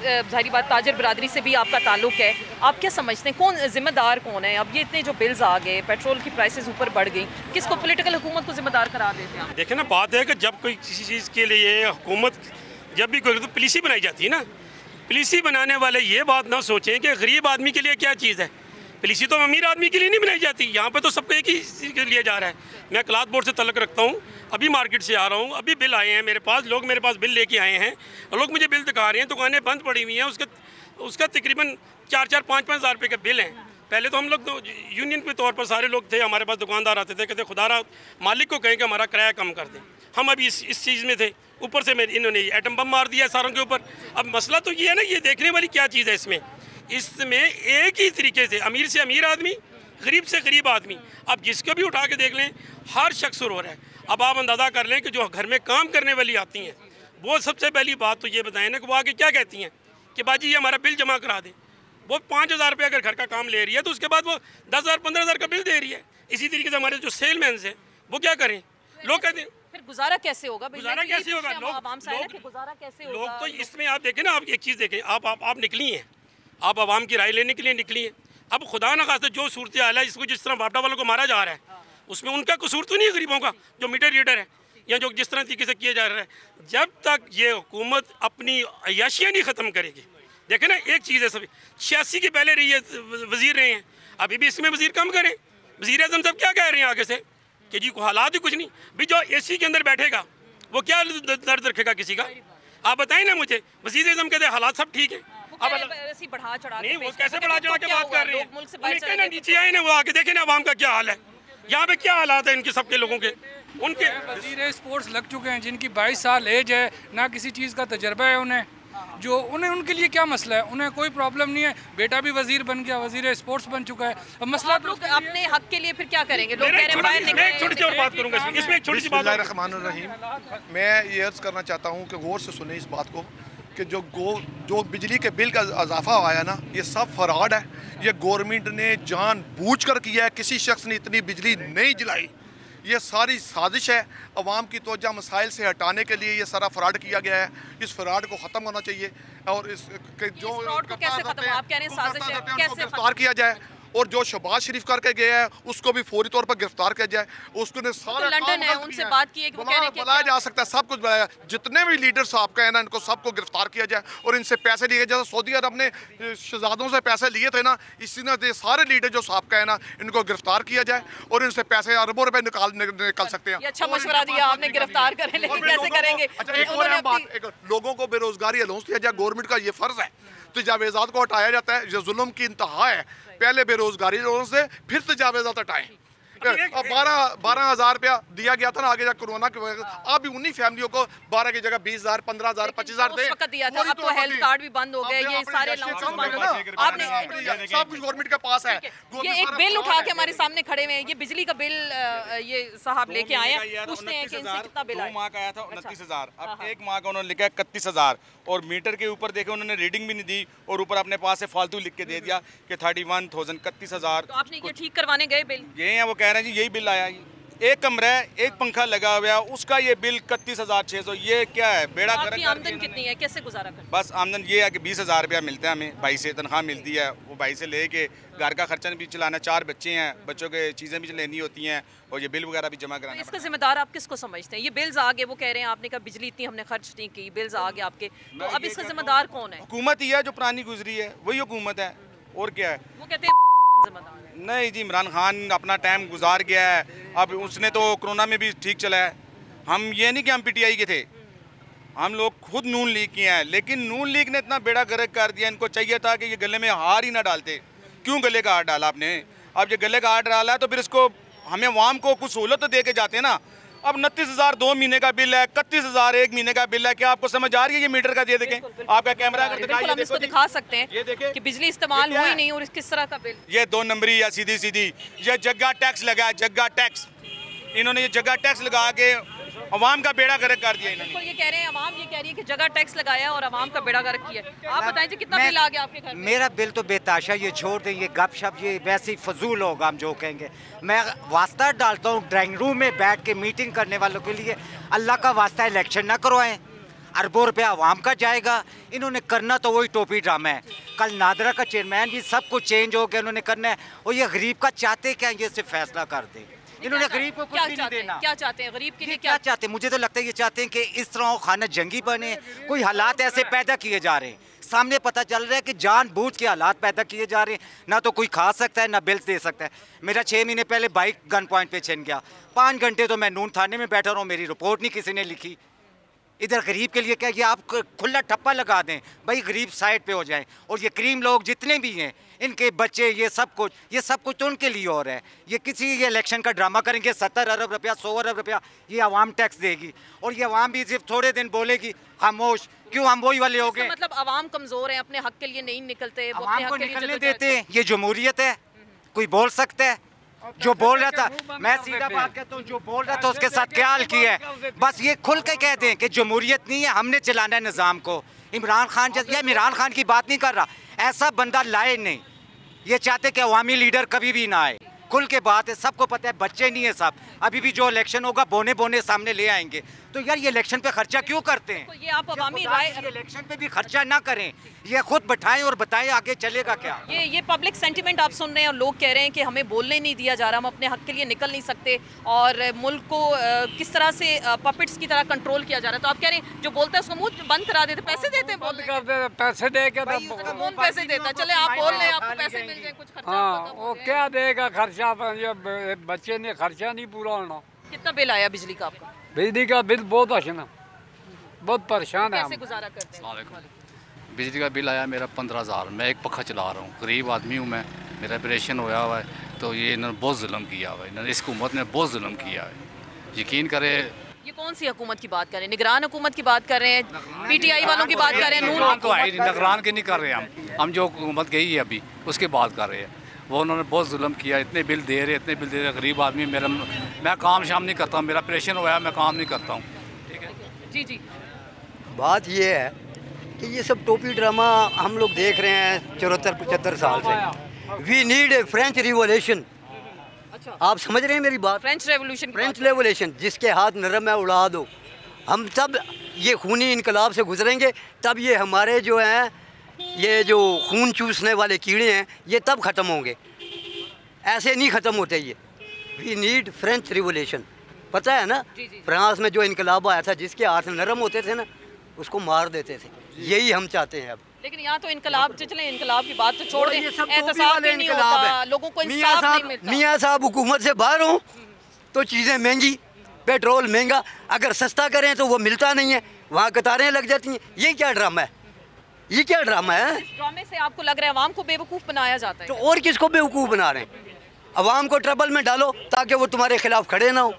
जाहिर बात ताजर बरादरी से भी आपका ताल्लुक है, आप क्या समझते हैं कौन जिम्मेदार कौन है? अब ये इतने जो बिल्स आ गए, पेट्रोल की प्राइसेस ऊपर बढ़ गई, किसको पॉलिटिकल हुकूमत को जिम्मेदार करार देते हैं? देखें ना, बात है कि जब कोई किसी चीज़ के लिए हुकूमत जब भी कोई तो पॉलिसी बनाई जाती है ना, पॉलिसी बनाने वाले ये बात ना सोचें कि गरीब आदमी के लिए क्या चीज़ है। पॉलिसी तो अमीर आदमी के लिए नहीं बनाई जाती, यहाँ पे तो सबको एक ही चीज़ के लिए जा रहा है। मैं क्लाथ बोर्ड से तल्लुक़ रखता हूँ, अभी मार्केट से आ रहा हूँ, अभी बिल आए हैं मेरे पास, लोग मेरे पास बिल लेके आए हैं और लोग मुझे बिल दिखा रहे हैं, दुकानें बंद पड़ी हुई हैं, उसका तकरीबन 4-4, 5-5 हज़ार रुपये के बिल हैं। पहले तो हम लोग तो यूनियन के तौर पर सारे लोग थे, हमारे पास दुकानदार आते थे, कहते खुदारा मालिक को कहें कि हमारा किराया कम कर दें। हम अभी इस चीज़ में थे, ऊपर से इन्होंने एटम बम मार दिया सारों के ऊपर। अब मसला तो ये है ना, ये देखने वाली क्या चीज़ है इसमें एक ही तरीके से अमीर आदमी, गरीब से गरीब आदमी, अब जिसको भी उठा के देख लें, हर शख्स रो रहा है। अब आप अंदाज़ा कर लें कि जो घर में काम करने वाली आती हैं, वो सबसे पहली बात तो ये बताएं ना कि वो आगे क्या कहती हैं कि बाजी ये हमारा बिल जमा करा दें। वो 5,000 रुपये अगर घर का काम ले रही है तो उसके बाद वो 10,000, 15,000 का बिल दे रही है। इसी तरीके से हमारे जो सेलमैन हैं वो क्या करें, लोग कहते हैं फिर गुजारा कैसे होगा? गुजारा कैसे होगा? लोग तो इसमें आप देखें ना, आप एक चीज़ देखें, आप निकली हैं, आप आवाम की राय लेने के लिए निकली हैं। अब खुदा न खास्ता जो सूरत हाल है, इसको जिस तरह वापडा वालों को मारा जा रहा है, उसमें उनका कसूर तो नहीं है गरीबों का, जो मीटर रीडर है या जो जिस तरह तरीके से किया जा रहा है। जब तक ये हुकूमत अपनी अयाशियाँ नहीं ख़त्म करेगी, देखें ना एक चीज़ है, सभी 86 के पहले रही है वज़ीर रहे हैं, अभी भी इसमें वज़ीर कम करें। वज़ीर आज़म साहब क्या कह रहे हैं आगे से कि जी हालात ही कुछ नहीं, भी जो AC के अंदर बैठेगा वो क्या दर्द रखेगा किसी का? आप बताएं ना मुझे। वज़ीर आज़म कहते हैं हालात सब ठीक है, अब बढ़ा चढ़ा नहीं, वो कैसे बढ़ा चढ़ा के बात कर रहे हैं? नीचे आए ना, वो आके देखे ना आवाम का क्या हाल है, यहाँ पे क्या हालात है इनके सबके लोगों के। उनके वज़ीर स्पोर्ट्स लग चुके हैं जिनकी 22 साल एज है, ना किसी चीज़ का तजर्बा है उन्हें, जो उनके लिए क्या मसला है? उन्हें कोई प्रॉब्लम नहीं है, बेटा भी वज़ीर बन गया, वज़ीर स्पोर्ट्स बन चुका है। अब मसला आप लोग अपने हक के लिए फिर क्या करेंगे? लोग कह रहे हैं बाहर निकले। एक छोटी सी और बात करूंगा इसमें, एक छोटी सी बात। बिस्मिल्लाहिर्रहमानिर्रहीम। मैं ये अर्ज़ करना चाहता हूँ कि गौर से सुने इस बात को कि जो बिजली के बिल का इजाफा आया ना, ये सब फ्रॉड है। ये गवर्नमेंट ने जानबूझकर किया है, किसी शख्स ने इतनी बिजली नहीं जलाई। ये सारी साजिश है, अवाम की तवज्जो मसाइल से हटाने के लिए ये सारा फ्रॉड किया गया है। इस फ्रॉड को ख़त्म होना चाहिए और जो फ्रॉड को कैसे खत्म? आप कह रहे हैं साजिश है, कैसे गिरफ्तार किया जाए और जो शहबाज शरीफ करके गया है उसको भी फौरी तौर पर गिरफ्तार किया जाए। उसको ने सारा लंदन है, उनसे बात की है कि वो कह रहे हैं कि बुलाया जा सकता है, सब कुछ बुलाया, जितने भी लीडर्स आपका है ना, इनको सबको गिरफ्तार किया जाए और इनसे पैसे लिए, जैसे सऊदी अरब ने शहजादों से पैसे लिए थे ना, इसी तरह सारे लीडर जो आपका है ना, इनको गिरफ्तार किया जाए और इनसे पैसे अरबों रुपए निकाल सकते हैं। अच्छा मशवरा दिया आपने, गिरफ्तार करें, लेकिन कैसे करेंगे? लोगों को बेरोजगारी अलाउंस दिया जाए, गवर्नमेंट का ये फर्ज है। तजावेज़ात को हटाया जाता है, ये जुल्म की इंतहा है। पहले बेरोजगारी लोगों से, फिर तजावेज़ात हटाएं। 12,000 रुपया दिया गया था ना आगे जाकर कोरोना की वजह से, अब भी उन्हीं फैमिलियों को 12 की जगह 20,000, 15,000, 25,000 दे दिया था। अब तो हेल्थ कार्ड भी बंद हो गए, ये सारे आपने सब कुछ गवर्नमेंट के पास है। ये एक बिल उठा के हमारे सामने खड़े हुए हैं, ये बिजली का बिल ये साहब लेके आए हैं, पूछते हैं कि इनसे कितना बिल आया। 2 माह का आया था 29,000, अब 1 माह का उन्होंने लिखा है 31,000 और मीटर के ऊपर देखे उन्होंने रीडिंग भी नहीं दी और ऊपर अपने पास से फालतू लिख के दे दिया कि 31,000, 31,000। तो आपने ये ठीक करवाने गए बिल? ये हैं, वो कह रहे हैं जी यही बिल आया, एक कमरा है, एक पंखा लगा हुआ है, उसका ये बिल 31,600। ये क्या है? बेड़ा आपकी आमदन कितनी है, कैसे गुजारा करें? बस आमदन ये है कि 20,000 रुपया मिलता है हमें, भाई से तनख्वाह मिलती है, वो भाई से लेके घर का खर्चा भी चलाना, 4 बच्चे हैं, बच्चों के चीज़ें भी लेनी होती हैं और ये बिल वगैरह भी जमा कराना। इसका जिम्मेदार आप किसको समझते हैं? ये बिल्स आ गए, वो कह रहे हैं आपने कहा बिजली इतनी हमने खर्च नहीं की, बिल्स आ गए आपके, तो अब इसका जिम्मेदार कौन है? हुकूमत ही है जो पुरानी गुजरी है, वही हुकूमत है, और क्या है? वो कहते हैं नहीं जी, इमरान खान अपना टाइम गुजार गया है, अब उसने तो कोरोना में भी ठीक चला है। हम ये नहीं कि हम PTI के थे, हम लोग खुद नून लीग के हैं, लेकिन नून लीग ने इतना बेड़ा गर्क कर दिया, इनको चाहिए था कि ये गले में हार ही ना डालते। क्यों गले का हार डाला आपने? अब ये गले का हार डाला है तो फिर इसको हमें अवाम को कुछ सहूलत तो दे के जाते हैं ना। अब 29,000 2 महीने का बिल है, 31,000 1 महीने का बिल है। क्या आपको समझ आ रही है? ये मीटर का ये देखें, आपका कैमरा अगर बिल्कुल हम इसको दिखा सकते हैं, ये देखें कि बिजली इस्तेमाल हुई नहीं और इस किस तरह का बिल। ये 2 नंबरी या सीधी सीधी ये जगह टैक्स लगा है, जगह टैक्स। इन्होंने ये जगह टैक्स लगा के अवाम का बेड़ा गर्क कर दिया इन्होंने। ये कह रहे हैं, अवाम ये कह रही है कि जगह टैक्स लगाया और अवाम का बेड़ा गर्क किया। आप बताएं जी कितना बिल आ गया आपके घर में? मेरा बिल तो बेताशा, ये छोड़ दें, ये गपशप ये वैसे ही फजूल होगा हम जो कहेंगे। मैं वास्ता डालता हूँ ड्राइंग रूम में बैठ के मीटिंग करने वालों के लिए, अल्लाह का वास्ता इलेक्शन ना करवाएं। अरबों रुपया आवाम का जाएगा। इन्होंने करना तो वही टोपी ड्रामा है। कल नादरा का चेयरमैन भी सब कुछ चेंज हो गया, उन्होंने करना है। और ये गरीब का चाहते क्या, ये सिर्फ फैसला कर दे। इन्होंने गरीब को कुछ भी नहीं देना। क्या चाहते हैं गरीब के लिए? क्या चाहते हैं? मुझे तो लगता है ये चाहते हैं कि इस तरह खाना जंगी बने। कोई हालात ऐसे पैदा किए जा रहे हैं, सामने पता चल रहा है कि जानबूझ के हालात पैदा किए जा रहे हैं। ना तो कोई खा सकता है, ना बिल दे सकता है। मेरा 6 महीने पहले बाइक गन पॉइंट पे छिन गया। 5 घंटे तो मैं नून थाने में बैठा रहा हूँ, मेरी रिपोर्ट नहीं किसी ने लिखी। इधर गरीब के लिए क्या, ये आप खुला ठप्पा लगा दें भाई, गरीब साइड पे हो जाएं। और ये करीम लोग जितने भी हैं, इनके बच्चे, ये सब कुछ तो उनके लिए हो रहा है। ये किसी ये इलेक्शन का ड्रामा करेंगे, 70 अरब रुपया, 100 अरब रुपया ये आवाम टैक्स देगी। और ये आवाम भी सिर्फ थोड़े दिन बोलेगी खामोश। क्यों हम वही वाले हो गए? मतलब आवाम कमजोर है, अपने हक के लिए नहीं निकलते, वो अपने आवाम हक को के लिए निकलने जद्दोजहद देते हैं। ये जमहूरियत है? कोई बोल सकता है? जो बोल रहा था, मैं सीधा बात कहता हूँ, जो बोल रहा था उसके साथ क्या हाल किया है। बस ये खुल के कह दें कि जमहूरियत नहीं है, हमने चलाना है निज़ाम को। इमरान खान या इमरान खान की बात नहीं कर रहा, ऐसा बंदा लाए नहीं। ये चाहते कि अवामी लीडर कभी भी ना आए। खुल के बात है, सबको पता है, बच्चे नहीं है सब। अभी भी जो इलेक्शन होगा बोने बोने सामने ले आएंगे। तो यार ये इलेक्शन पे खर्चा क्यों करते हैं? तो ये आप अवामी राय, इलेक्शन पे भी खर्चा ना करें, ये खुद बैठाएं और बताएं आगे चलेगा क्या। ये पब्लिक सेंटिमेंट आप सुन रहे हैं और लोग कह रहे हैं कि हमें बोलने नहीं दिया जा रहा, हम अपने हक के लिए निकल नहीं सकते और मुल्क को किस तरह से पपेट्स की तरह कंट्रोल किया जा रहा है। तो आप कह रहे हैं जो बोलता है उसको मुंह बंद करा देते, पैसे देते हैं, बंद कर दे, पैसे दे के कौन पैसे देता है? चले आप बोल रहे हैं आपको पैसे मिल जाए, कुछ खर्चा हाँ, होगा, वो क्या देगा खर्चा? बच्चे ने खर्चा नहीं पूरा होना। कितना बिल आया बिजली का आपका? बिजली का बिल बहुत अच्छा, बहुत परेशाान है। कैसे गुजारा करते हैं? बिजली का बिल आया मेरा 15,000। मैं एक पखा चला रहा हूँ, गरीब आदमी हूँ मैं, मेरा ऑपरेशन होया हुआ है। तो ये इन्होंने बहुत जुल्म किया हुआ है, इन्होंने इस हुकूमत ने बहुत जुल्म किया है। यकीन करे, ये कौन सी हुकूमत की बात कर रहे हैं? निगरान हुकूमत की बात कर रहे हैं, पीटीआई वालों की बात कर रहे हैं? निगरान तो है, निगरान की नहीं कर रहे हम जो हुकूमत गई है अभी उसकी बात कर रहे हैं। वो उन्होंने बहुत जुल्म किया, इतने बिल दे रहे, इतने बिल दे रहे। गरीब आदमी, मैं काम शाम नहीं करता हूँ, मेरा ऑपरेशन हुआ है, मैं काम नहीं करता हूँ। ठीक है जी जी। बात ये है कि ये सब टोपी ड्रामा हम लोग देख रहे हैं 74-75 साल से। We need a French revolution. आप समझ रहे हैं मेरी बात? French revolution. फ्रेंच रेवोल्यूशन, जिसके हाथ नरम है उड़ा दो। हम तब ये खूनी इनकलाब से गुजरेंगे, तब ये हमारे जो हैं, ये जो खून चूसने वाले कीड़े हैं, ये तब ख़त्म होंगे। ऐसे नहीं ख़त्म होते ये। We need French revolution. पता है ना, फ्रांस में जो इनकलाब आया था, जिसके हाथ नरम होते थे ना, उसको मार देते थे। यही हम चाहते हैं अब। लेकिन यहाँ तो इनकलाब, चले इनकलाब की बात तो छोड़ दें, एहतसाब भी नहीं होता, लोगों को इंसाफ नहीं मिलता। मियाँ साहब हुकूमत से बाहर हो तो चीज़ें महंगी, पेट्रोल महंगा, अगर सस्ता करें तो वो मिलता नहीं है, वहाँ कतारें लग जाती हैं। ये क्या ड्रामा है? ये क्या ड्रामा है? इस ड्रामे से आपको लग रहा है अवाम को बेवकूफ़ बनाया जाता है? तो और किसको बेवकूफ़ बना रहे हैं? अवाम को ट्रबल में डालो ताकि वो तुम्हारे खिलाफ खड़े ना हो।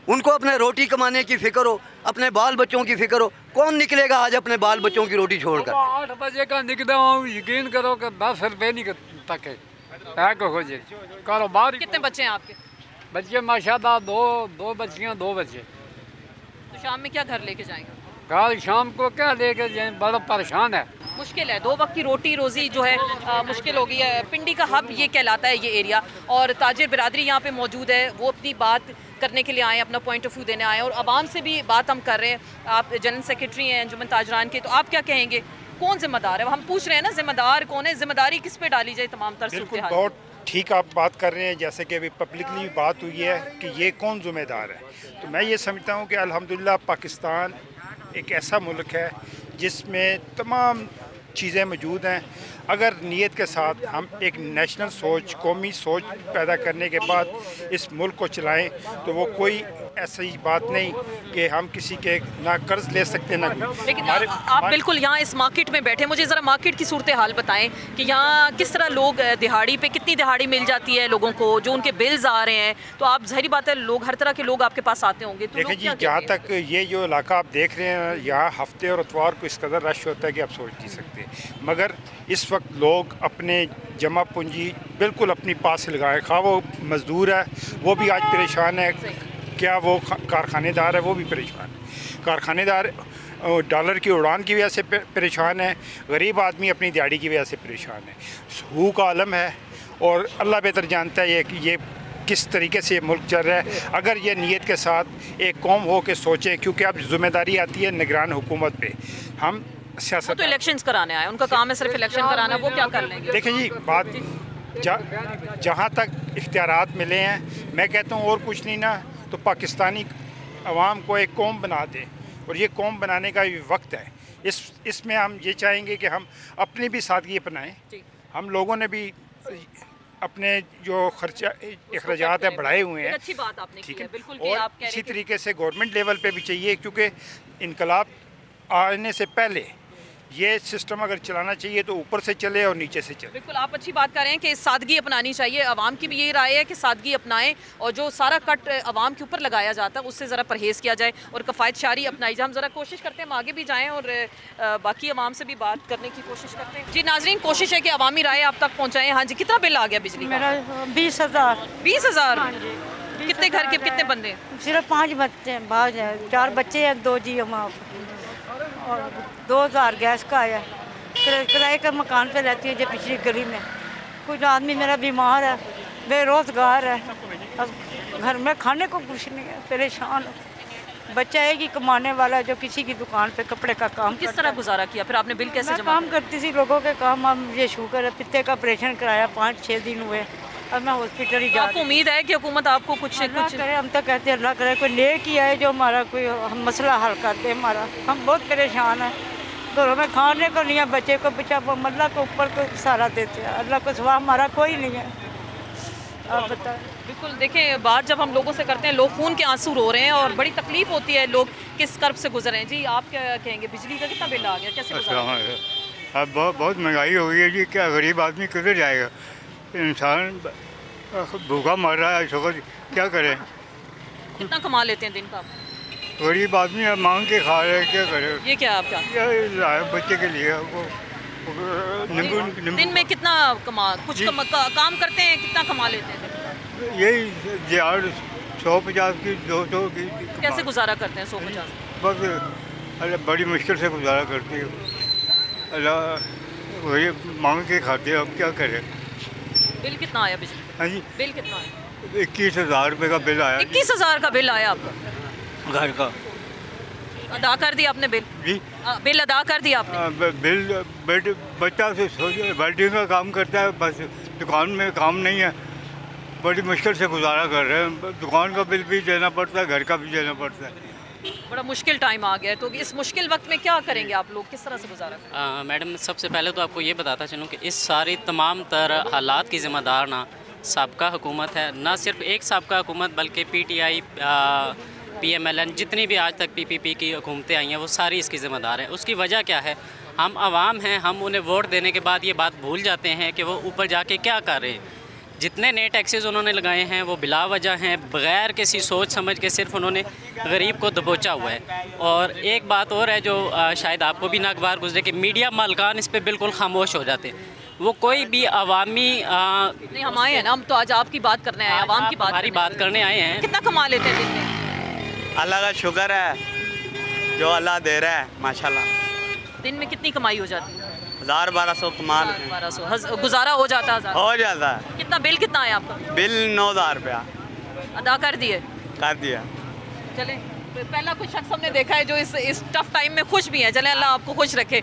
उनको अपने रोटी कमाने की फिक्र हो, अपने बाल बच्चों की फिक्र हो। कौन निकलेगा आज अपने बाल बच्चों की रोटी छोड़कर? 8 बजे का निकला हूँ, यकीन करो कि 10 रुपये नहीं तक है खोजे कारोबार। कितने बच्चे हैं आपके? बच्चे माशाल्लाह दो बच्चियाँ, 2 बच्चे। तो शाम में क्या घर लेके जाएंगे? कल शाम को क्या लेके जाए, बड़ा परेशान है। मुश्किल है, 2 वक्त की रोटी रोज़ी जो है मुश्किल हो गई है। पिंडी का हब ये कहलाता है ये एरिया, और ताजिर बिरादरी यहाँ पे मौजूद है। वो अपनी बात करने के लिए आए, अपना पॉइंट ऑफ व्यू देने आए, और आवाम से भी बात हम कर रहे हैं। आप जनरल सेक्रेटरी हैं अंजुमन ताजरान के, तो आप क्या कहेंगे, कौन जिम्मेदार है? हम पूछ रहे हैं ना, जिम्मेदार कौन है? जिम्मेदारी किस पे डाली जाए तमाम तर सूरत हाल? बहुत ठीक आप बात कर रहे हैं। जैसे कि अभी पब्लिकली बात हुई है कि ये कौन जिम्मेदार है, तो मैं ये समझता हूँ कि अल्हम्दुलिल्लाह पाकिस्तान एक ऐसा मुल्क है जिसमें तमाम चीज़ें मौजूद हैं। अगर नीयत के साथ हम एक नेशनल सोच, कौमी सोच पैदा करने के बाद इस मुल्क को चलाएं, तो वो कोई ऐसी बात नहीं कि हम किसी के ना कर्ज ले सकते ना। लेकिन आप बिल्कुल यहाँ इस मार्केट में बैठे, मुझे ज़रा मार्केट की सूरत हाल बताएं कि यहाँ किस तरह लोग दिहाड़ी पे, कितनी दिहाड़ी मिल जाती है लोगों को, जो उनके बिल्स आ रहे हैं। तो आप ज़ाहिर बात है, लोग हर तरह के लोग आपके पास आते होंगे। तो देखिए जी, जहाँ तक ये जो इलाका आप देख रहे हैं, यहाँ हफ्ते और इतवार को इस कदर रश होता है कि आप सोच नहीं सकते। मगर इस वक्त लोग अपने जमा पूंजी बिल्कुल अपनी पास से लगाए। खा वो मज़दूर है वो भी आज परेशान है, क्या वो कारखानेदार है वो भी परेशान है। कारखानेदार डॉलर की उड़ान की वजह से परेशान है, गरीब आदमी अपनी दिहाड़ी की वजह से परेशान है। हू का आलम है, और अल्लाह बेहतर जानता है कि ये किस तरीके से ये मुल्क चल रहा है। अगर ये नीयत के साथ एक कौम हो के सोचे, क्योंकि अब जिम्मेदारी आती है निगरान हुकूमत पे। हम सियासत तो इलेक्शंस कराने आए, उनका काम है सिर्फ इलेक्शन कराना, वो क्या कर लेंगे? देखिए जी, बात जहाँ तक इख्तियारात मिले हैं, मैं कहता हूँ और कुछ नहीं ना तो पाकिस्तानी अवाम को एक कौम बना दे, और ये कौम बनाने का भी वक्त है। इसमें हम ये चाहेंगे कि हम अपनी भी सादगी अपनाएं। हम लोगों ने भी अपने जो खर्चा अखराजात है बढ़ाए हुए हैं, अच्छी बात आपने की है, बिल्कुल। और इसी तरीके से गवर्नमेंट लेवल पे भी चाहिए, क्योंकि इनकलाब आने से पहले ये सिस्टम अगर चलाना चाहिए तो ऊपर से चले और नीचे से चले। बिल्कुल, आप अच्छी बात कर रहे हैं कि सादगी अपनानी चाहिए। अवाम की भी यही राय है कि सादगी अपनाएं, और जो सारा कट अवाम के ऊपर लगाया जाता है उससे ज़रा परहेज़ किया जाए और कफ़ायत शारी अपनाई जाए। हम ज़रा कोशिश करते हैं हम आगे भी जाएँ और बाकी अवाम से भी बात करने की कोशिश करते हैं। जी नाज़रीन, कोशिश है कि अवामी राय आप तक पहुँचाएँ। हाँ जी, कितना बिल आ गया बिजली? मेरा 20,000। 20,000? कितने घर के कितने बंदे? सिर्फ 5 बच्चे हैं, बाज है, 4 बच्चे हैं, 2 जी हम आप, और 2,000 गैस का आया। किराए का मकान पे रहती है जो पिछली गली में। कुछ आदमी मेरा बीमार है, बेरोज़गार है, अब घर में खाने को कुछ नहीं है, परेशान। बच्चा है कि कमाने वाला है जो किसी की दुकान पे कपड़े का काम। किस तरह गुजारा किया फिर आपने? बिल कैसे जमा? काम करती थी लोगों के काम। हम ये शुगर है, पित्ते का ऑपरेशन कराया, 5-6 दिन हुए, अब मैं हॉस्पिटल ही जा रही हूं। उम्मीद है कि हुकूमत आपको कुछ करे। हम तो कहते हैं अल्लाह करे कोई नेक ही आए जो हमारा कोई मसला हल कर दे हमारा। हम बहुत परेशान हैं, घरों में खाने को नहीं है, बच्चे को बच्चा अल्लाह को ऊपर को सहारा देते हैं, अल्लाह को सिवा हमारा कोई नहीं है। आप बताएं। बिल्कुल, देखें बात जब हम लोगों से करते हैं लोग खून के आंसू रो रहे हैं और बड़ी तकलीफ होती है, लोग किस कर्ब से गुजर रहे हैं। जी आप क्या कहेंगे, बिजली का कितना बिल आ गया, कैसे गुजारा? अब बहुत महंगाई हो गई है जी, क्या गरीब आदमी किधर जाएगा? इंसान भूखा मर रहा है, शुगर क्या करें? कितना कमा लेते हैं दिन का? गरीब आदमी है, मांग के खा रहे हैं, क्या करें? ये क्या आपका? ये बच्चे के लिए वो नींबू। दिन में कितना कुछ काम करते हैं, कितना कमा लेते हैं? यही 150 की 200 की। कैसे गुजारा करते हैं 150? बस बड़ी मुश्किल से गुजारा करते हैं, अल्लाह वही मांग के खाते हैं, अब क्या करें? बिल कितना आया बिजली? हाँ जी, बिल कितना आया? 21,000 रुपये का बिल आया। 21,000 का बिल आया आपका? घर का अदा कर दिया आपने बिल? जी, बिल अदा कर दिया आपने? बिल बच्चा से वेल्डिंग का काम करता है, बस दुकान में काम नहीं है, बड़ी मुश्किल से गुजारा कर रहे हैं। दुकान का बिल भी देना पड़ता है, घर का भी देना पड़ता है। बड़ा मुश्किल टाइम आ गया है, तो इस मुश्किल वक्त में क्या करेंगे आप लोग, किस तरह से गुजारा करेंगे? मैडम, सबसे पहले तो आपको ये बताता चलूँ कि इस सारी तमाम तर हालात की ज़िम्मेदार ना साबका हुकूमत है, ना सिर्फ एक साबका हुकूमत बल्कि PTI, PMLN, जितनी भी आज तक PPP की हुकूमतें आई हैं वो सारी इसकी ज़िम्मेदार है। उसकी वजह क्या है? हम आवाम हैं, हम उन्हें वोट देने के बाद ये बात भूल जाते हैं कि वो ऊपर जाके क्या कर रहे हैं। जितने नए टैक्सेस उन्होंने लगाए हैं वो बिला वजह हैं, बग़ैर किसी सोच समझ के सिर्फ उन्होंने गरीब को दबोचा हुआ है। और एक बात और है जो शायद आपको भी नागवार गुजरे कि मीडिया मालकान इस पर बिल्कुल खामोश हो जाते हैं। वो कोई भी अवामी नहीं, हम आए हैं ना, हम तो आज आपकी बात करने आए हैं, आवाम की बात करने आए हैं। कितना कमा लेते हैं दिन में? अल्लाह का शुक्र है जो अल्लाह दे रहा है, माशाल्लाह। दिन में कितनी कमाई हो जाती है? 1000-1200 कमा। 1200 गुजारा हो जाता है? हो जाता है। कितना बिल कितना है आपका? बिल 9,000 रुपया अदा कर दिए? कर दिया। चले, पहला कुछ शख्स हमने देखा है जो इस टफ टाइम में खुश भी है। चले, अल्लाह आपको खुश रखे।